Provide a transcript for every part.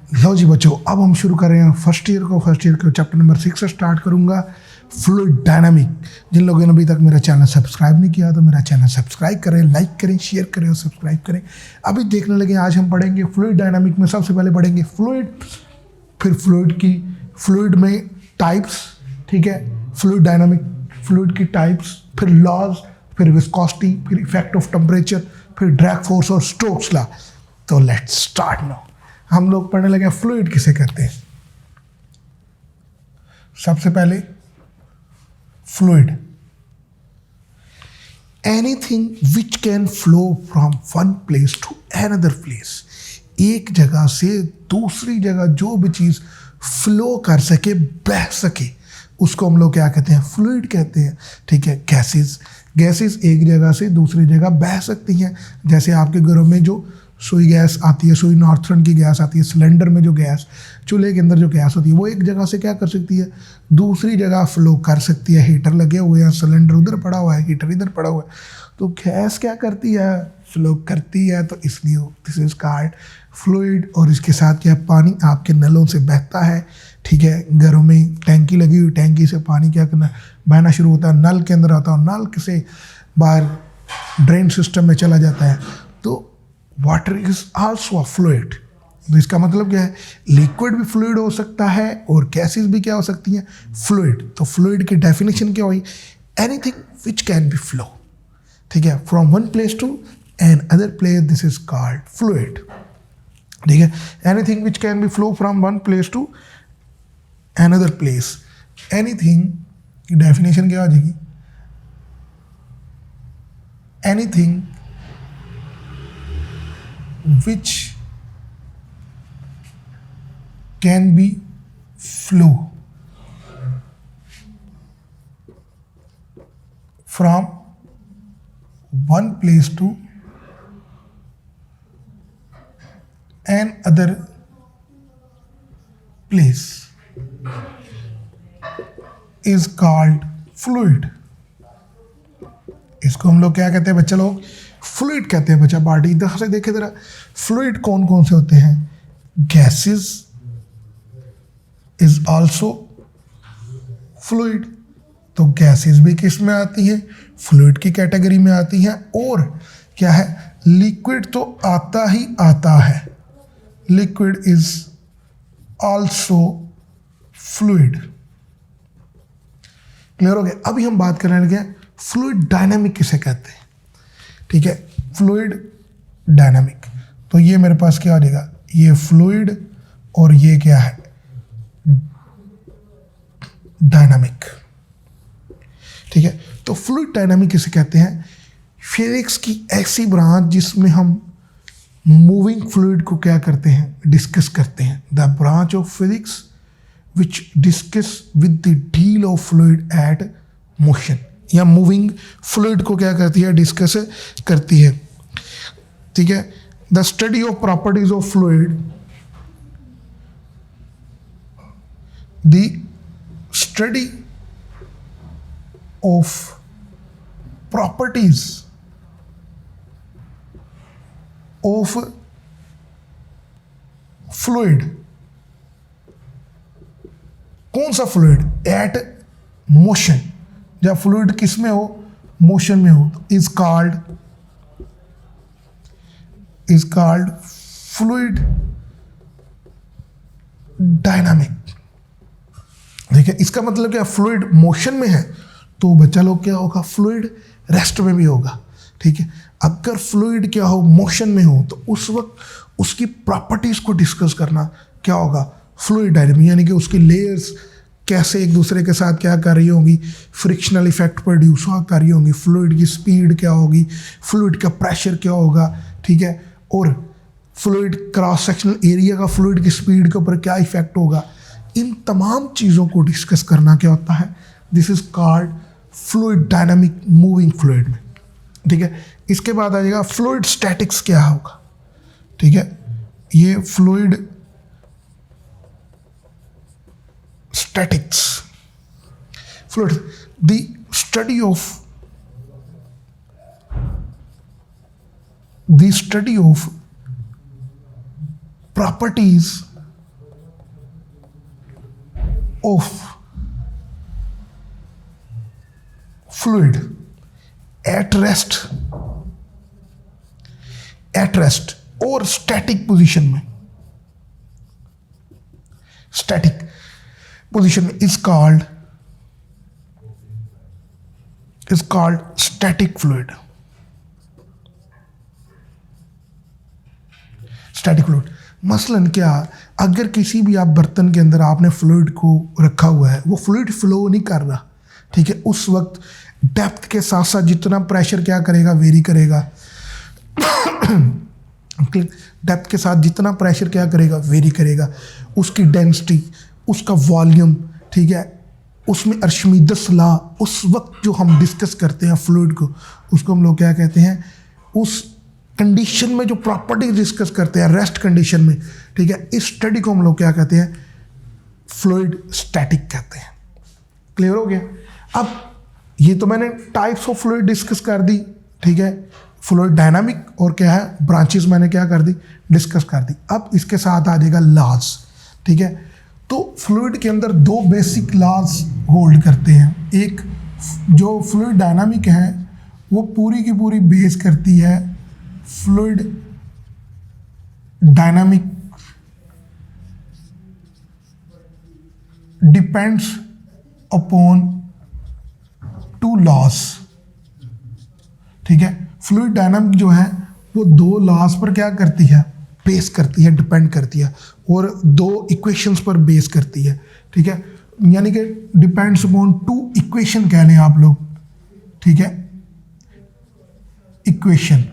लो जी बच्चों, अब हम शुरू कर रहे हैं फर्स्ट ईयर को चैप्टर नंबर 6 से स्टार्ट करूंगा, फ्लूइड डायनामिक। जिन लोगों ने अभी तक मेरा चैनल सब्सक्राइब नहीं किया तो मेरा चैनल सब्सक्राइब करें, लाइक करें, शेयर करें और सब्सक्राइब करें। अभी देखने लगे, आज हम पढ़ेंगे फ्लूइड डायनामिक में सबसे पहले पढ़ेंगे फ्लूइड, फिर फ्लूइड में टाइप्स, ठीक है, फ्लूइड डायनामिक, फ्लूइड की टाइप्स, फिर लॉज, फिर विस्कोसिटी, फिर इफेक्ट ऑफ टेम्परेचर, फिर ड्रैग फोर्स और स्टोक्स लॉ। तो लेट्स स्टार्ट नाउ। हम लोग पढ़ने लगे फ्लूइड किसे कहते हैं। सबसे पहले fluid, anything which can flow from one place to another place. एक जगह से दूसरी जगह जो भी चीज फ्लो कर सके, बह सके, उसको हम लोग क्या कहते हैं? फ्लूइड कहते हैं। ठीक है, गैसेस एक जगह से दूसरी जगह बह सकती हैं। जैसे आपके घरों में जो सुई गैस आती है, सुई नॉर्थर्न की गैस आती है, सिलेंडर में जो गैस, चूल्हे के अंदर जो गैस होती है, वो एक जगह से क्या कर सकती है? दूसरी जगह फ्लो कर सकती है। हीटर लगे हुए हैं, सिलेंडर उधर पड़ा हुआ है, हीटर इधर पड़ा हुआ है, तो गैस क्या करती है? फ्लो करती है। तो इसलिए दिस इज कॉल्ड फ्लूइड। और इसके साथ क्या, पानी आपके नलों से बहता है। ठीक है, घरों में टैंकी लगी हुई, टैंकी से पानी क्या करना, बहना शुरू होता है, नल के अंदर आता है, नल से बाहर ड्रेन सिस्टम में चला जाता है। तो water is also a fluid. तो इसका मतलब क्या है? लिक्विड भी फ्लूइड हो सकता है और गैसेस भी क्या हो सकती हैं? फ्लूइड। तो फ्लूइड की डेफिनेशन क्या हुई? Anything which can be flow, ठीक है, from one place to another place, this is called fluid. ठीक है, anything which can be flow from one place to another place. Anything की definition क्या हो जाएगी? Anything which can be flow from one place to another place is called fluid। इसको हम लोग क्या कहते हैं बच्चा लोग? फ्लूइड कहते हैं बच्चा। पार्टी इधर से देखे जरा, फ्लूइड कौन कौन से होते हैं? Gases is also fluid. तो गैसेस भी किस में आती है? फ्लूइड की कैटेगरी में आती हैं। और क्या है? लिक्विड तो आता ही आता है, liquid is also fluid. Clear हो गया? अभी हम बात करने लगे फ्लूइड डायनामिक किसे कहते हैं। ठीक है, फ्लूइड डायनामिक। तो ये मेरे पास क्या आ जाएगा? ये फ्लूइड और ये क्या है? डायनामिक। ठीक है, तो फ्लूइड डायनामिक किसे कहते हैं? फिजिक्स की ऐसी ब्रांच जिसमें हम मूविंग फ्लूइड को क्या करते हैं? डिस्कस करते हैं। The branch of physics which discuss with the deal of fluid at motion, या मूविंग फ्लूइड को क्या करती है? डिस्कस करती है। ठीक है, the study of properties of fluid, the study of properties of fluid. कौन सा फ्लूइड? At motion. जब फ्लूइड किस में हो? मोशन में हो, तो इज कॉल्ड फ्लूइड डायनामिक। देखिए, इसका मतलब क्या? फ्लूइड मोशन में है तो बच्चा लोग क्या होगा? फ्लूइड रेस्ट में भी होगा। ठीक है, अगर फ्लूइड क्या हो? मोशन में हो, तो उस वक्त उसकी प्रॉपर्टीज को डिस्कस करना क्या होगा? Fluid dynamic. यानी कि उसकी लेयर्स कैसे एक दूसरे के साथ क्या कर रही होंगी? फ्रिक्शनल इफेक्ट प्रोड्यूस कर रही होंगी। फ्लूइड की स्पीड क्या होगी? फ्लूइड का प्रेशर क्या होगा? ठीक है, और फ्लूइड क्रॉस सेक्शनल एरिया का फ्लूइड की स्पीड के ऊपर क्या इफेक्ट होगा? इन तमाम चीज़ों को डिस्कस करना क्या होता है? This is called fluid dynamic, moving fluid में। ठीक है, इसके बाद आ जाएगा फ्लूइड स्टैटिक्स क्या होगा। ठीक है, ये fluid statics, fluid, the study of properties of fluid at rest और स्टैटिक पोजीशन में, स्टैटिक पोजीशन में is called static fluid. Static fluid मसलन क्या, अगर किसी भी आप बर्तन के अंदर आपने फ्लूइड को रखा हुआ है, वो फ्लूइड फ्लो नहीं कर रहा, ठीक है, उस वक्त डेप्थ के साथ साथ जितना प्रेशर क्या करेगा, वेरी करेगा। डेप्थ के साथ जितना प्रेशर क्या करेगा, वेरी करेगा। उसकी डेंसिटी, उसका वॉल्यूम, ठीक है, उसमें अर्शमीदस लॉ, उस वक्त जो हम डिस्कस करते हैं फ्लूइड को, उसको हम लोग क्या कहते हैं, उस कंडीशन में जो प्रॉपर्टी डिस्कस करते हैं रेस्ट कंडीशन में, ठीक है, इस स्टडी को हम लोग क्या कहते हैं, फ्लूइड स्टैटिक कहते हैं। क्लियर हो गया? अब ये तो मैंने टाइप्स ऑफ फ्लूइड डिस्कस कर दी, ठीक है, फ्लूइड डायनामिक और क्या है ब्रांचेस मैंने क्या कर दी, डिस्कस कर दी। अब इसके साथ आ जाएगा लॉज, ठीक है। तो फ्लूइड के अंदर दो बेसिक लॉज होल्ड करते हैं। एक जो फ्लूइड डायनामिक है वो पूरी की पूरी बेस करती है fluid dynamic depends upon two laws, ठीक है। फ्लूइड डायनामिक जो है वो दो लॉज पर क्या करती है, बेस करती है, डिपेंड करती है, और दो इक्वेशंस पर बेस करती है, ठीक है। यानी कि डिपेंड्स अपॉन टू इक्वेशन कह लें आप लोग, ठीक है, इक्वेशन,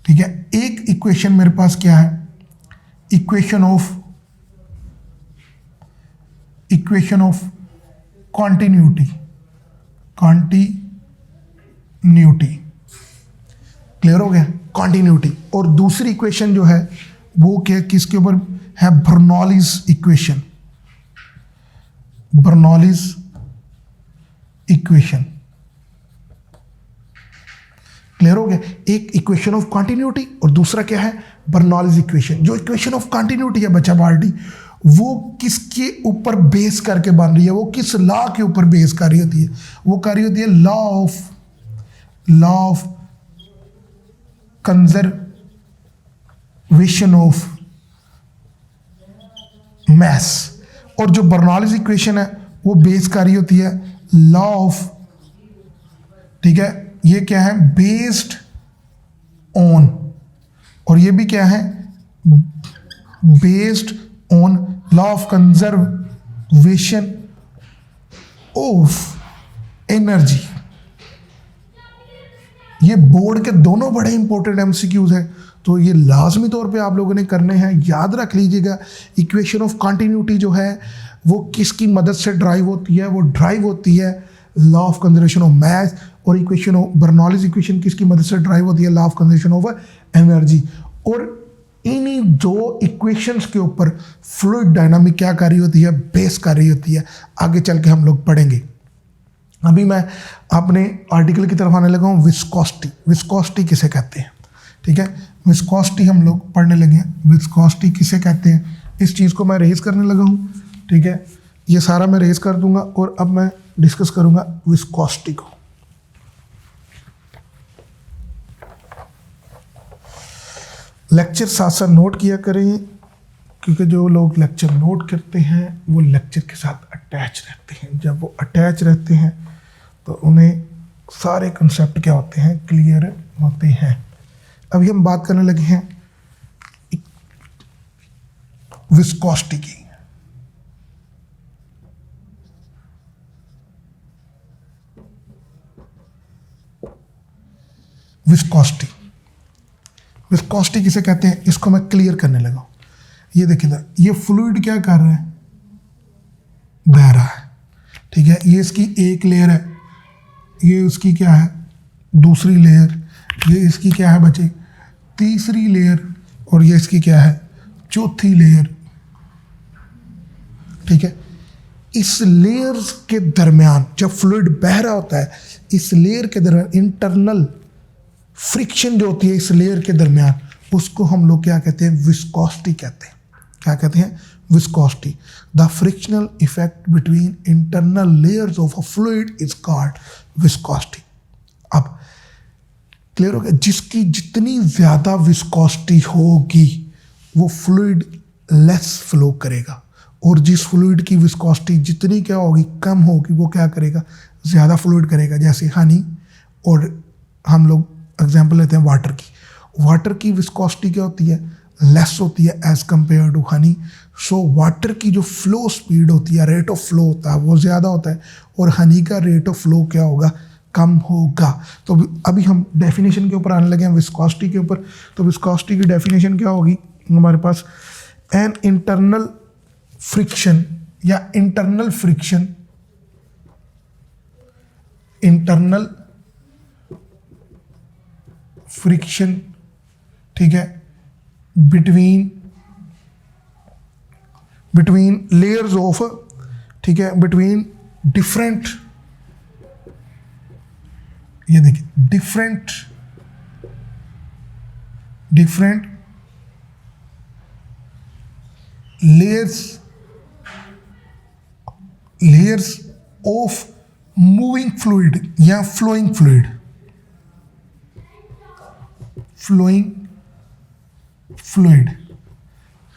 ठीक है। एक इक्वेशन मेरे पास क्या है, इक्वेशन ऑफ कॉन्टिन्यूटी क्लियर हो गया, कॉन्टिन्यूटी। और दूसरी इक्वेशन जो है वो क्या, किसके ऊपर है, बर्नौलीज इक्वेशन, क्लियर हो गया। एक इक्वेशन ऑफ कॉन्टिन्यूटी और दूसरा क्या है, बर्नौलीज इक्वेशन। जो इक्वेशन ऑफ कॉन्टिन्यूटी है बच्चा पार्टी, वो किसके ऊपर बेस करके बन रही है, वो किस लॉ के ऊपर बेस कर रही होती है, वो कर रही होती है law of conservation of mass. और जो बर्नौलीज इक्वेशन है वो बेस कर रही होती है लॉ ऑफ, ठीक है, ये क्या है, बेस्ड ऑन, और ये भी क्या है, based on law of conservation of energy. ये बोर्ड के दोनों बड़े इंपॉर्टेंट एमसीक्यूज हैं, तो ये लाजमी तौर पे आप लोगों ने करने हैं। याद रख लीजिएगा, इक्वेशन ऑफ कॉन्टिन्यूटी जो है वो किसकी मदद से ड्राइव होती है, वो ड्राइव होती है law of conservation of mass. और इक्वेशन ऑफ बर्नौलीज इक्वेशन किसकी मदद से ड्राइव होती है, law of conservation of energy. और इन्हीं दो इक्वेशंस के ऊपर फ्लूइड डायनामिक क्या कर रही होती है, बेस कर रही होती है। आगे चल के हम लोग पढ़ेंगे। अभी मैं अपने आर्टिकल की तरफ आने लगा हूँ, विस्कोसिटी किसे कहते हैं, ठीक है। विस्कोसिटी हम लोग पढ़ने लगे हैं, विस्कोसिटी किसे कहते हैं, इस चीज़ को मैं रेज करने लगा हूँ, ठीक है। ये सारा मैं रेज कर दूंगा और अब मैं डिस्कस करूंगा विस्कोसिटी को। लेक्चर साथ साथ नोट किया करें, क्योंकि जो लोग लेक्चर नोट करते हैं वो लेक्चर के साथ अटैच रहते हैं। जब वो अटैच रहते हैं तो उन्हें सारे कंसेप्ट क्या होते हैं, क्लियर होते हैं। अभी हम बात करने लगे हैं विस्कोसिटी की। विस्कोसिटी किसे कहते हैं, इसको मैं क्लियर करने लगा हूं। ये देखिएगा, ये फ्लूइड क्या कर रहा है, बह रहा है, ठीक है। ये इसकी एक लेयर है, ये उसकी क्या है, दूसरी लेयर, ये इसकी क्या है बच्चे, तीसरी लेयर, और ये इसकी क्या है, चौथी लेयर, ठीक है। इस लेयर्स के दरमियान जब फ्लूइड बह रहा होता है, इस लेयर के दरमियान इंटरनल फ्रिक्शन जो होती है इस लेयर के दरमियान, उसको हम लोग क्या कहते हैं, विस्कोसिटी कहते हैं। क्या कहते हैं, viscosity. The frictional effect between internal layers of a fluid is called viscosity. अब क्लियर हो गया, जिसकी जितनी ज़्यादा विस्कोसिटी होगी वो फ्लूइड लेस फ्लो करेगा, और जिस फ्लूइड की विस्कोसिटी जितनी क्या होगी, कम होगी, वो क्या करेगा, ज़्यादा फ्लूइड करेगा। जैसे हनी, और हम लोग एग्जांपल लेते हैं वाटर की। वाटर की विस्कोसिटी क्या होती है, लेस होती है as compare to honey. So water की जो फ्लो स्पीड होती है, रेट ऑफ फ्लो होता है, वो ज़्यादा होता है, और हनी का रेट ऑफ फ्लो क्या होगा, कम होगा। तो अभी हम डेफिनेशन के ऊपर आने लगे हैं, विस्कोसिटी के ऊपर। तो विस्कोसिटी की डेफिनेशन क्या होगी हमारे पास, एन इंटरनल फ्रिक्शन या इंटरनल फ्रिक्शन, इंटरनल फ्रिक्शन, ठीक है, बिटवीन लेयर्स ऑफ, ठीक है, बिटवीन डिफरेंट, ये देखिए, different layers of moving fluid या flowing fluid,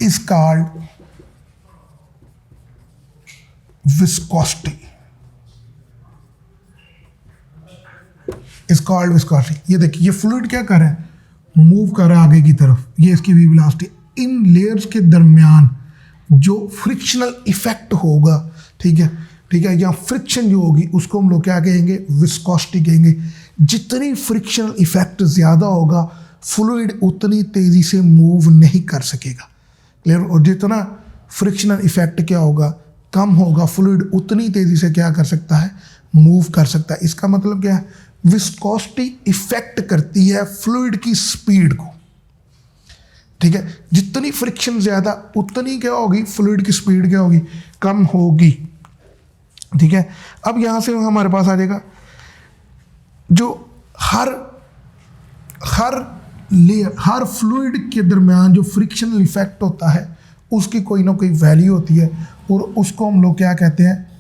is called viscosity, ये देखिए, ये फ्लूइड क्या कर रहा है, मूव कर रहा है आगे की तरफ, ये इसकी वी वेलोसिटी। इन लेयर्स के दरमियान जो फ्रिक्शनल इफेक्ट होगा, ठीक है, या फ्रिक्शन जो होगी, उसको हम लोग क्या कहेंगे, विस्कोसिटी कहेंगे। जितनी फ्रिक्शनल इफेक्ट ज़्यादा होगा, फ्लूइड उतनी तेज़ी से मूव नहीं कर सकेगा, क्लियर। और जितना फ्रिक्शनल इफेक्ट क्या होगा, कम होगा, फ्लूइड उतनी तेज़ी से क्या कर सकता है, मूव कर सकता है। इसका मतलब क्या है, विस्कोसिटी इफेक्ट करती है फ्लूइड की स्पीड को, ठीक है। जितनी फ्रिक्शन ज़्यादा, उतनी क्या होगी, फ्लूइड की स्पीड क्या होगी, कम होगी, ठीक है। अब यहाँ से हमारे पास आ जाएगा, जो हर फ्लूइड के दरमियान जो फ्रिक्शनल इफेक्ट होता है, उसकी कोई ना कोई वैल्यू होती है, और उसको हम लोग क्या कहते हैं,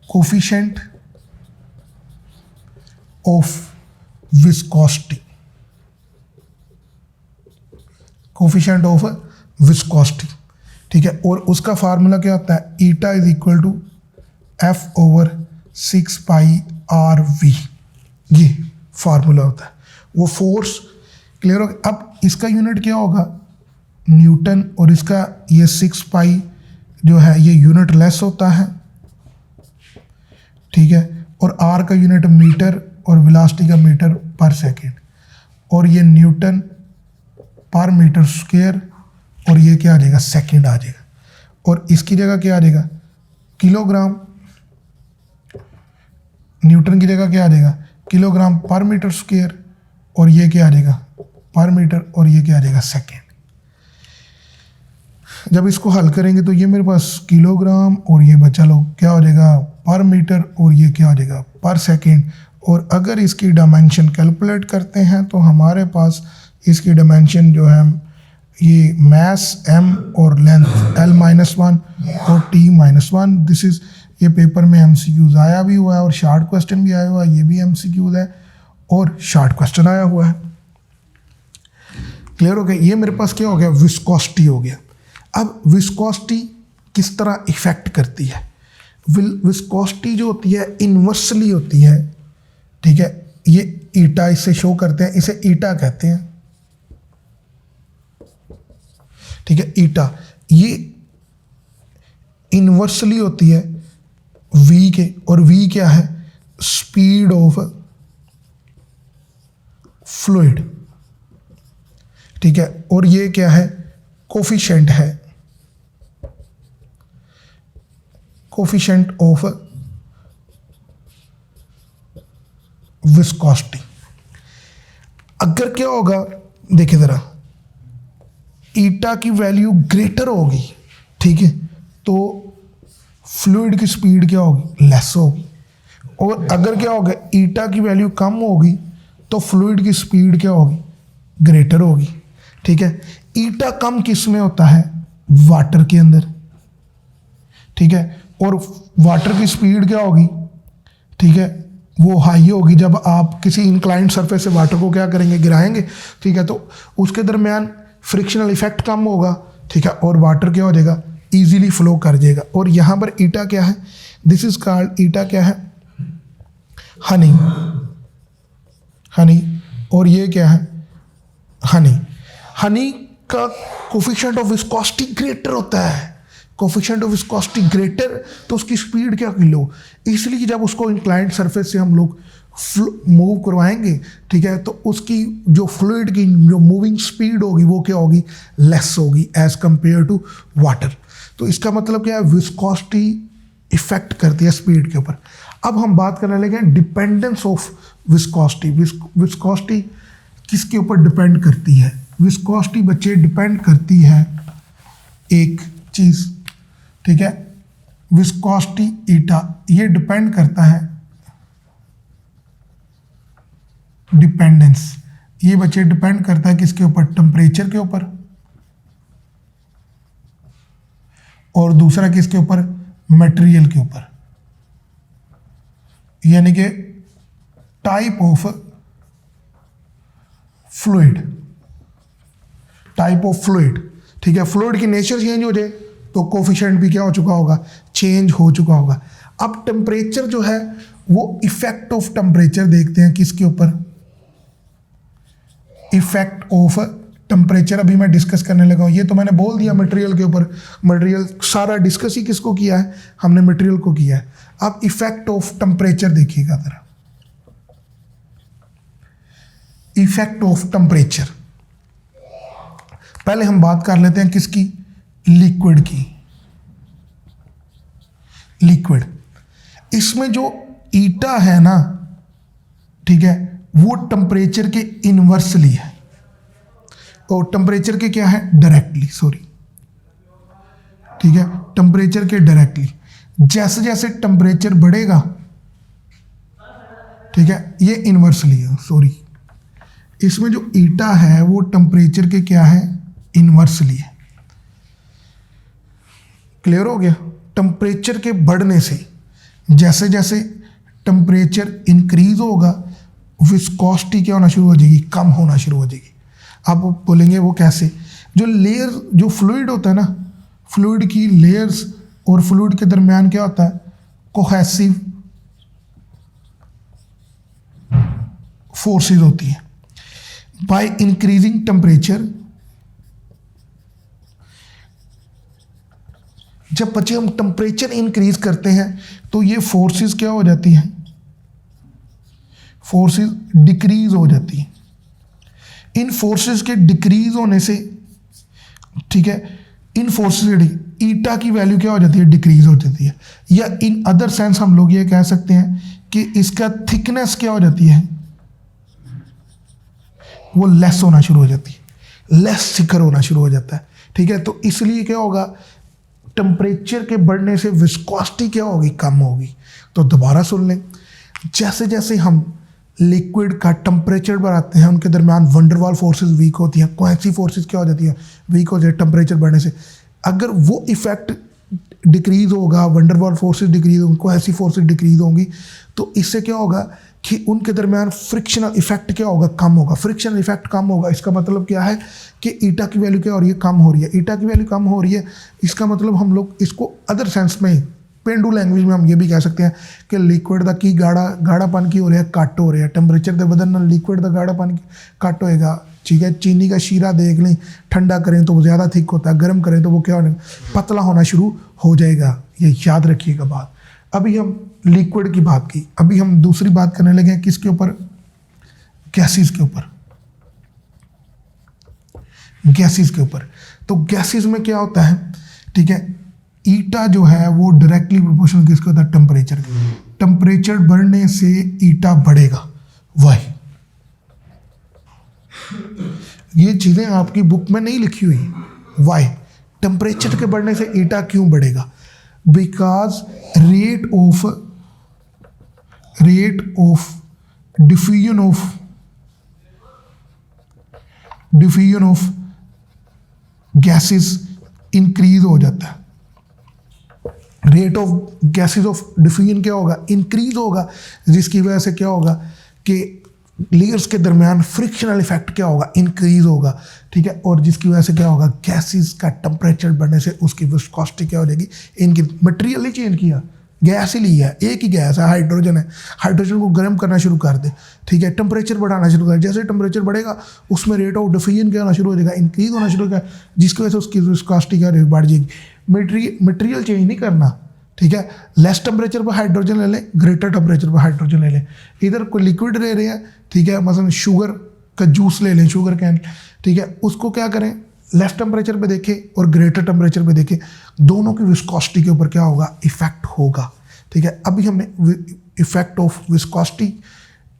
coefficient of viscosity, coefficient of viscosity, ठीक है। और उसका फार्मूला क्या होता है, eta is equal to F/6πRV, ये फार्मूला होता है। वो फोर्स, क्लियर हो गया। अब इसका यूनिट क्या होगा, न्यूटन, और इसका ये 6π जो है ये यूनिट लेस होता है, ठीक है। और R का यूनिट मीटर, और वेलोसिटी का मीटर पर सेकेंड, और ये न्यूटन पर मीटर स्क्वायर, और ये क्या आ जाएगा, सेकेंड आ जाएगा। और इसकी जगह क्या आ जाएगा, किलोग्राम, न्यूटन की जगह क्या आ जाएगा, किलोग्राम पर मीटर स्क्वायर, और ये क्या आ जाएगा, पर मीटर, और ये क्या आ जाएगा, सेकेंड। जब इसको हल करेंगे तो ये मेरे पास किलोग्राम, और ये बचा लो क्या हो जाएगा, पर मीटर, और ये क्या हो जाएगा, पर सेकेंड। और अगर इसकी डायमेंशन कैलकुलेट करते हैं तो हमारे पास इसकी डायमेंशन जो है, ये मैस m और लेंथ L-1 और T-1, दिस इज़, ये पेपर में MCQs आया भी हुआ है, और शॉर्ट क्वेश्चन भी आया हुआ है, ये भी MCQs है, और शॉर्ट क्वेश्चन आया हुआ है, क्लियर हो गया। ये मेरे पास क्या हो गया, विस्कोसिटी हो गया। अब विस्कोसिटी किस तरह इफेक्ट करती है, विस्कोसिटी जो होती है इन्वर्सली होती है, ठीक है। ये ईटा इससे शो करते हैं, इसे ईटा कहते हैं, ठीक है, ईटा। ये इन्वर्सली होती है v के, और v क्या है, स्पीड ऑफ फ्लूइड, ठीक है। और ये क्या है, कोफिशिएंट है, कोफिशिएंट ऑफ विस्कोसिटी। अगर क्या होगा, देखिए ज़रा, ईटा की वैल्यू ग्रेटर होगी, ठीक है, तो फ्लूइड की स्पीड क्या होगी, लेस होगी। और अगर क्या होगा, ईटा की वैल्यू कम होगी, तो फ्लूइड की स्पीड क्या होगी, ग्रेटर होगी, ठीक है। ईटा कम किस में होता है, वाटर के अंदर, ठीक है। और वाटर की स्पीड क्या होगी, ठीक है, वो हाई होगी जब आप किसी इंक्लाइंड सरफेस से वाटर को क्या करेंगे, गिराएंगे, ठीक है। तो उसके दरमियान फ्रिक्शनल इफेक्ट कम होगा, ठीक है, और वाटर क्या हो जाएगा, इजीली फ्लो कर जाएगा। और यहाँ पर ईटा क्या है, दिस इज कॉल्ड, ईटा क्या है, हनी, हनी। और ये क्या है, हनी। हनी का कोफिशिएंट ऑफ विस्कोसिटी ग्रेटर होता है, कोफिशिएंट ऑफ विस्कोसिटी ग्रेटर, तो उसकी स्पीड क्या की लो, इसलिए जब उसको इंक्लाइंड सरफेस से हम लोग मूव करवाएंगे, ठीक है, तो उसकी जो फ्लूइड की जो मूविंग स्पीड होगी वो क्या होगी, लेस होगी एज कंपेयर टू वाटर। तो इसका मतलब क्या है, विस्कोसिटी इफेक्ट करती है स्पीड के ऊपर। अब हम बात करने लगे हैं डिपेंडेंस ऑफ विस्कोसिटी। विस्कोसिटी किसके ऊपर डिपेंड करती है, विस्कोसिटी बच्चे डिपेंड करती है एक चीज़, ठीक है, विस्कोसिटी ईटा, ये डिपेंड करता है, डिपेंडेंस, ये बच्चे डिपेंड करता है किसके ऊपर, टेम्परेचर के ऊपर, और दूसरा किसके ऊपर, मटेरियल के ऊपर, यानी कि type of fluid, type of fluid, ठीक है। फ्लूइड की नेचर चेंज हो जाए तो कोफिशिएंट भी क्या हो चुका होगा, चेंज हो चुका होगा। अब टेम्परेचर जो है वो इफेक्ट ऑफ टेम्परेचर देखते हैं किसके ऊपर, इफेक्ट ऑफ टेम्परेचर अभी मैं डिस्कस करने लगा हूं। ये तो मैंने बोल दिया मटेरियल के ऊपर, मटेरियल सारा डिस्कस ही किसको किया है, हमने मटेरियल को किया है। अब इफेक्ट ऑफ टेम्परेचर देखिएगा जरा, इफेक्ट ऑफ टेम्परेचर। पहले हम बात कर लेते हैं किसकी, लिक्विड की। लिक्विड, इसमें जो ईटा है ना, ठीक है, वो टेम्परेचर के इनवर्सली है, और टेम्परेचर के क्या है, डायरेक्टली, सॉरी, ठीक है, टेम्परेचर के डायरेक्टली। जैसे जैसे टेम्परेचर बढ़ेगा, ठीक है, ये इनवर्सली है, सॉरी, इसमें जो ईटा है वो टेम्परेचर के क्या है, इनवर्सली है। क्लियर हो गया। टेम्परेचर के बढ़ने से, जैसे जैसे टेम्परेचर इंक्रीज होगा, विस्कोसिटी क्या होना शुरू हो जाएगी, कम होना शुरू हो जाएगी। आप बोलेंगे वो कैसे, जो लेयर, जो फ्लूइड होता है ना, फ्लूइड की लेयर्स और फ्लूइड के दरमियान क्या होता है, कोहेसिव फोर्सेस होती है। बाय इंक्रीजिंग टेम्परेचर, जब बच्चे हम टेम्परेचर इंक्रीज करते हैं तो ये फोर्सेस क्या हो जाती हैं, फोर्सेस डिक्रीज हो जाती हैं। इन फोर्सेस के डिक्रीज होने से, ठीक है, इन फोर्सेस के ईटा की वैल्यू क्या हो जाती है, डिक्रीज हो जाती है। या इन अदर सेंस हम लोग ये कह सकते हैं कि इसका थिकनेस क्या हो जाती है, वो लेस होना शुरू हो जाती है, लेस थिकर होना शुरू हो जाता है, ठीक है। तो इसलिए क्या होगा, टेम्परेचर के बढ़ने से विस्कोसिटी क्या होगी, कम होगी। तो दोबारा सुन लें, जैसे जैसे हम लिक्विड का टेम्परेचर बढ़ाते हैं, उनके दरमियान वंडरवाल फोर्सेस वीक होती हैं, कोहेसिव फोर्सेस क्या हो जाती है, वीक हो जाए टेम्परेचर बढ़ने से। अगर वो इफेक्ट डिक्रीज होगा, वंडरवाल फोर्सेस डिक्रीज होंगी, कोहेसिव फोर्सेस डिक्रीज होंगी, तो इससे क्या होगा कि उनके दरमियान फ्रिक्शनल इफेक्ट क्या होगा, कम होगा। फ्रिक्शनल इफेक्ट कम होगा, इसका मतलब क्या है कि ईटा की वैल्यू क्या हो रही है, कम हो रही है। ईटा की वैल्यू कम हो रही है, इसका मतलब हम लोग इसको अदर सेंस में, पेंडू लैंग्वेज में हम ये भी कह सकते हैं कि लिक्विड का की गाढ़ापन की हो रहा है, घट हो रहा है। टेम्परेचर के बदलने लिक्विड का गाढ़ापन घट होएगा, ठीक है। चीनी का शीरा देख लें, ठंडा करें तो वो ज़्यादा थिक होता है, गर्म करें तो वो क्या होने, पतला होना शुरू हो जाएगा। ये याद रखिएगा बात। अभी हम लिक्विड की बात की, अभी हम दूसरी बात करने लगे हैं किसके ऊपर, गैसेस के ऊपर, गैसेस के ऊपर। तो गैसेस में क्या होता है, ठीक है, ईटा जो है वो डायरेक्टली प्रोपोर्शनल किसके होता है, टेम्परेचर के। टेम्परेचर बढ़ने से ईटा बढ़ेगा, वही। ये चीजें आपकी बुक में नहीं लिखी हुई, वाई, टेम्परेचर के बढ़ने से ईटा क्यों बढ़ेगा, because rate of diffusion of gases increase हो जाता है। Rate of gases of diffusion क्या होगा, इंक्रीज होगा, जिसकी वजह से क्या होगा कि लेयर्स के दरमियान फ्रिक्शनल इफेक्ट क्या होगा, इंक्रीज होगा, ठीक है। और जिसकी वजह से क्या होगा, गैसेस का टेम्परेचर बढ़ने से उसकी विस्कोसिटी क्या हो जाएगी, इनकी मटेरियल ही चेंज किया, गैस ही लिया है, एक ही गैस है, हाइड्रोजन है, हाइड्रोजन को गर्म करना शुरू कर दे, ठीक है, टेम्परेचर बढ़ाना शुरू कर, जैसे टेम्परेचर बढ़ेगा उसमें रेट ऑफ डिफ्यूजन क्या होना शुरू हो जाएगा, इंक्रीज होना शुरू हो जाएगा, जिसकी वजह से उसकी विस्कोसिटी क्या बढ़ जाएगी। मटेरियल चेंज नहीं करना, ठीक है। लेस टेम्परेचर पर हाइड्रोजन ले लें, ग्रेटर टेम्परेचर पर हाइड्रोजन ले लें। इधर कोई लिक्विड ले रहे हैं, ठीक है, मसलन शुगर का जूस ले लें, शुगर कैन, ठीक है, उसको क्या करें, लेस टेम्परेचर पे देखें और ग्रेटर टेम्परेचर पे देखें, दोनों की विस्कोसिटी के ऊपर क्या होगा, इफेक्ट होगा, ठीक है। अभी हमने इफेक्ट ऑफ विस्कोसिटी,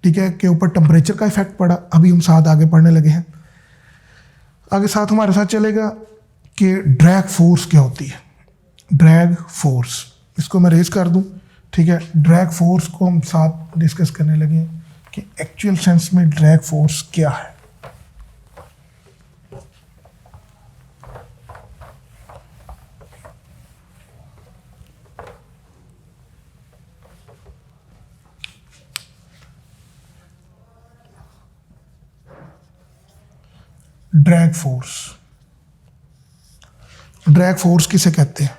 ठीक है, के ऊपर टेम्परेचर का इफेक्ट पड़ा, अभी हम साथ आगे पढ़ने लगे हैं। आगे साथ हमारे साथ चलेगा कि ड्रैग फोर्स क्या होती है। ड्रैग फोर्स, इसको मैं रेज कर दूं, ठीक है। ड्रैग फोर्स को हम साथ डिस्कस करने लगे हैं कि एक्चुअल सेंस में ड्रैग फोर्स क्या है। ड्रैग फोर्स, ड्रैग फोर्स किसे कहते हैं,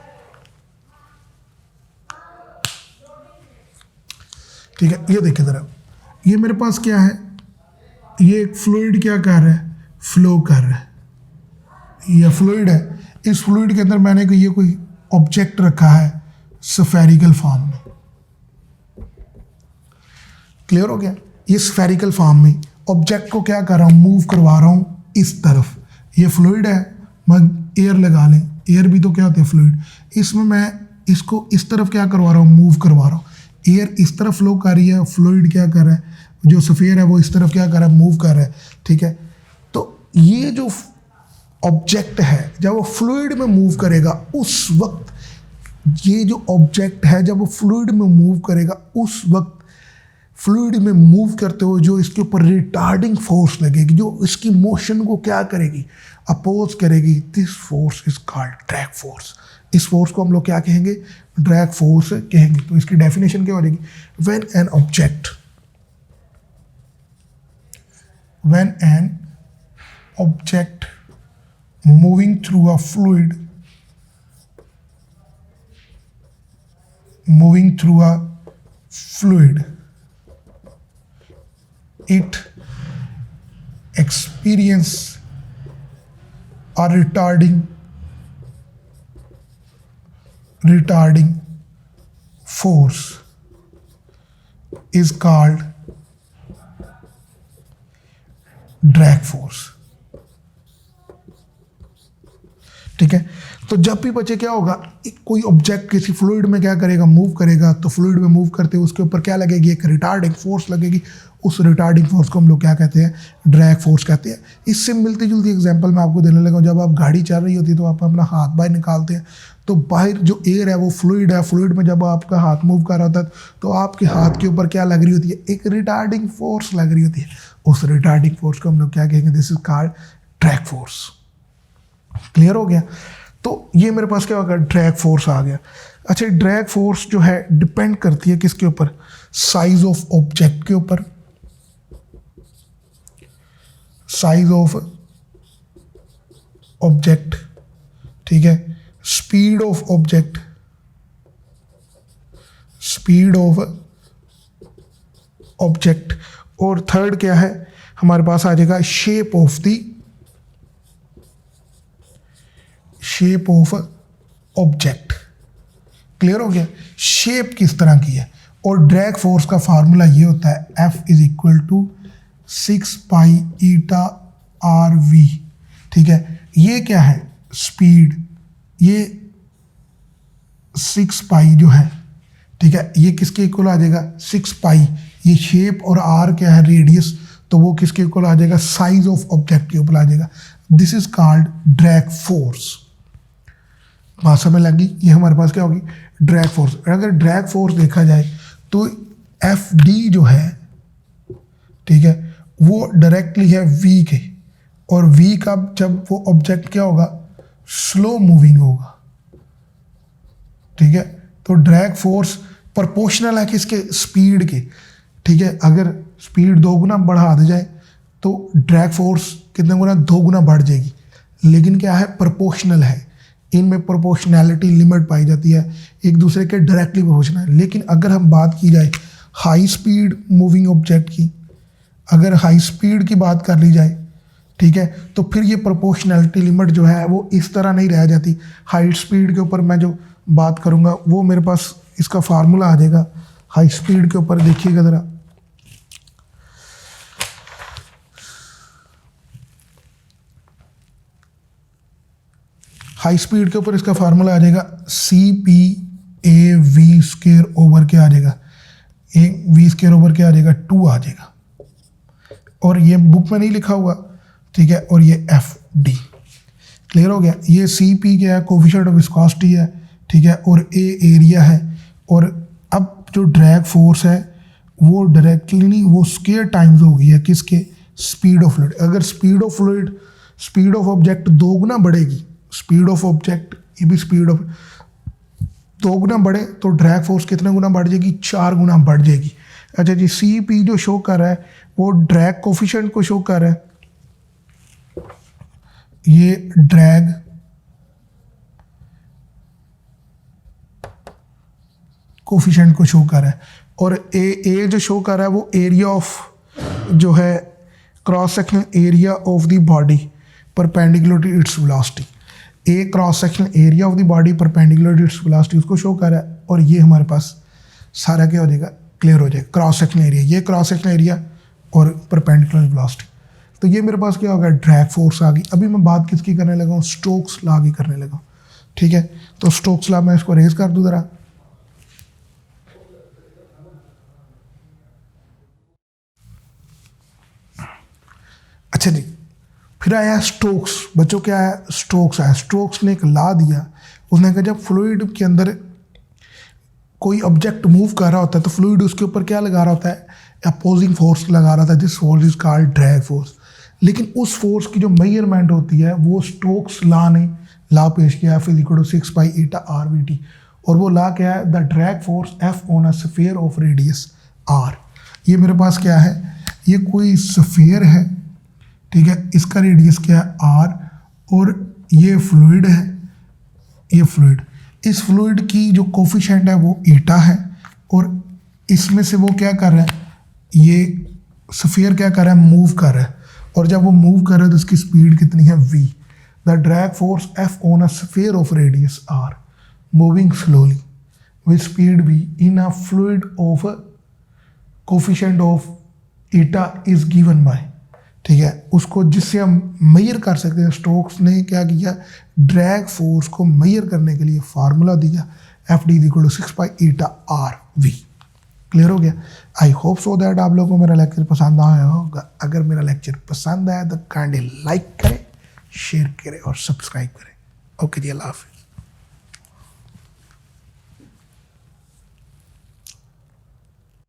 ठीक है। ये देखिए ज़रा, ये मेरे पास क्या है, ये एक फ्लूइड क्या कर रहा है, फ्लो कर रहा है, ये फ्लूइड है। इस फ्लूइड के अंदर मैंने ये कोई ऑब्जेक्ट रखा है स्फेरिकल फॉर्म में, क्लियर हो गया। ये स्फेरिकल फॉर्म में ऑब्जेक्ट को क्या कर रहा हूँ, मूव करवा रहा हूँ इस तरफ। ये फ्लूइड है, मैं एयर लगा लें, एयर भी तो क्या होता है, फ्लूइड। इसमें मैं इसको इस तरफ क्या करवा रहा हूँ, मूव करवा रहा हूँ। एयर इस तरफ फ्लो कर रही है, फ्लूइड क्या कर रहा है, जो स्फीयर है वो इस तरफ क्या कर रहा है, मूव कर रहा है, ठीक है। तो ये जो ऑब्जेक्ट है जब वो फ्लूइड में मूव करेगा उस वक्त, ये जो ऑब्जेक्ट है जब वो फ्लूइड में मूव करेगा उस वक्त फ्लूइड में मूव करते हुए जो इसके ऊपर रिटार्डिंग फोर्स लगेगी, जो इसकी मोशन को क्या करेगी, अपोज करेगी, this force is called drag force. इस फोर्स को हम लोग क्या कहेंगे, ड्रैग फोर्स कहेंगे। तो इसकी डेफिनेशन क्या हो जाएगी, when an object moving through a fluid, it experience a retarding force is called drag force, ठीक है। तो जब भी बच्चे क्या होगा, कोई ऑब्जेक्ट किसी फ्लूइड में क्या करेगा, मूव करेगा, तो फ्लूइड में मूव करते हुए उसके ऊपर क्या लगेगी, एक रिटार्डिंग फोर्स लगेगी। उस रिटार्डिंग फोर्स को हम लोग क्या कहते हैं, ड्रैग फोर्स कहते हैं। इससे मिलती जुलती एग्जांपल मैं आपको देने लगा हूँ। जब आप गाड़ी चल रही होती है तो आप अपना हाथ बाहर निकालते हैं, तो बाहर जो एयर है वो फ्लूइड है, फ्लूइड में जब आपका हाथ मूव कर रहा होता है तो आपके हाथ के ऊपर क्या लग रही होती है, एक रिटार्डिंग फोर्स लग रही होती है। उस रिटार्डिंग फोर्स को हम लोग क्या कहेंगे, this is called drag force. Clear हो गया। तो ये मेरे पास क्या होगा, ड्रैग फोर्स आ गया। अच्छा, ड्रैग फोर्स जो है डिपेंड करती है किसके ऊपर, साइज ऑफ ऑब्जेक्ट के ऊपर, साइज ऑफ ऑब्जेक्ट, ठीक है, speed of object, speed of object, और थर्ड क्या है हमारे पास आ जाएगा, शेप ऑफ ऑब्जेक्ट। क्लियर हो गया, शेप किस तरह की है। और ड्रैग फोर्स का फार्मूला ये होता है, F = 6 पाई ईटा RV, ठीक है। ये क्या है, स्पीड, ये 6 पाई जो है, ठीक है, ये किसके इक्वल आ जाएगा, 6 पाई। ये शेप और R क्या है, रेडियस, तो वो किसके इक्वल आ जाएगा, साइज ऑफ ऑब्जेक्ट के ऊपर आ जाएगा। This is called drag force. बात समझ लगी, ये हमारे पास क्या होगी, ड्रैग फोर्स। अगर ड्रैग फोर्स देखा जाए तो FD जो है, ठीक है, वो डायरेक्टली है V के, और V का जब वो ऑब्जेक्ट क्या होगा, स्लो मूविंग होगा, ठीक है। तो ड्रैग फोर्स प्रोपोर्शनल है किसके, स्पीड के, ठीक है। अगर स्पीड 2 गुना बढ़ा दी जाए तो ड्रैग फोर्स कितने गुना, 2 गुना बढ़ जाएगी। लेकिन क्या है, प्रोपोर्शनल है, इनमें प्रोपोर्शनैलिटी लिमिट पाई जाती है, एक दूसरे के डायरेक्टली प्रोपोर्शनल है। लेकिन अगर हम बात की जाए हाई स्पीड मूविंग ऑब्जेक्ट की, अगर हाई स्पीड की बात कर ली जाए, ठीक है, तो फिर ये प्रोपोर्शनैलिटी लिमिट जो है वो इस तरह नहीं रह जाती। हाई स्पीड के ऊपर मैं जो बात करूँगा वो मेरे पास इसका फार्मूला आ जाएगा। हाई स्पीड के ऊपर देखिएगा ज़रा, हाई स्पीड के ऊपर इसका फार्मूला आ जाएगा CP/AV² ओवर क्या आ जाएगा, V² ओवर क्या आ जाएगा, 2 आ जाएगा। और ये बुक में नहीं लिखा हुआ, ठीक है। और ये FD, क्लियर हो गया। ये CP क्या है, कोफिशिएंट ऑफ विस्कोसिटी है, ठीक है। और A एरिया है। और अब जो ड्रैग फोर्स है वो डायरेक्टली नहीं, वो स्क्वायर टाइम्स हो गई है किसके, स्पीड ऑफ फ्लूइड। अगर speed of fluid, speed of object 2 गुना बढ़ेगी, स्पीड ऑफ ऑब्जेक्ट ये भी स्पीड ऑफ 2 गुना बढ़े तो ड्रैग फोर्स कितने गुना बढ़ जाएगी, 4 गुना बढ़ जाएगी। अच्छा जी, CP जो शो कर रहा है वो ड्रैग कोफिशिएंट को शो कर रहा है, ये ड्रैग कोफिशिएंट को शो कर रहा है। और ए जो शो कर रहा है वो एरिया ऑफ जो है cross sectional area of the body perpendicular to its velocity. A cross sectional area of the body perpendicular to its velocity उसको शो कर रहा है। और ये हमारे पास सारा क्या हो जाएगा, क्लियर हो जाएगा। क्रॉस सेक्शनल एरिया, ये क्रॉस सेक्शनल एरिया और परपेंडिकुलर वेलोसिटी। तो ये मेरे पास क्या होगा, ड्रैग फोर्स आ गई। अभी मैं बात किसकी करने लगा हूँ, स्टोक्स लॉ की करने लगा हूँ, ठीक है। तो स्टोक्स लॉ मैं इसको रेज कर दूँ ज़रा। अच्छा जी, फिर आया स्टोक्स। बच्चों क्या आया, स्टोक्स आया। स्टोक्स ने एक लॉ दिया, उसने कहा जब फ्लूइड के अंदर कोई ऑब्जेक्ट मूव कर रहा होता है तो फ्लूइड उसके ऊपर क्या लगा रहा होता है, अपोजिंग फोर्स लगा रहा था, जिस force is called drag force. लेकिन उस फोर्स की जो मेजरमेंट होती है वो स्टोक्स लॉ ने लॉ पेश किया, F=6π/8RVT। और वो लॉ क्या है, the drag force F on a sphere of radius R। ये मेरे पास क्या है, ये कोई स्फीयर है, ठीक है, इसका रेडियस क्या है R, और ये फ्लूइड है, ये फ्लूइड। इस फ्लूइड की जो कोफिशिएंट है वो ईटा है, और इसमें से वो क्या कर रहा है, ये स्फीयर क्या कर रहा है, मूव कर रहा है। और जब वो मूव कर रहा है तो इसकी स्पीड कितनी है, V। The drag force F on a sphere of radius R moving slowly with speed V in a fluid of coefficient of eta is given by, ठीक है, उसको जिससे हम मेजर कर सकते हैं। स्टोक्स ने क्या किया, ड्रैग फोर्स को मेजर करने के लिए फार्मूला दिया, F=6π/8RV। क्लियर हो गया। आई होप सो दैट आप लोगों को मेरा लेक्चर पसंद आया होगा। अगर मेरा लेक्चर पसंद आया तो काइंडली लाइक करें, शेयर करें और सब्सक्राइब करें। ओके जी, अल्लाह हाफ़िज़।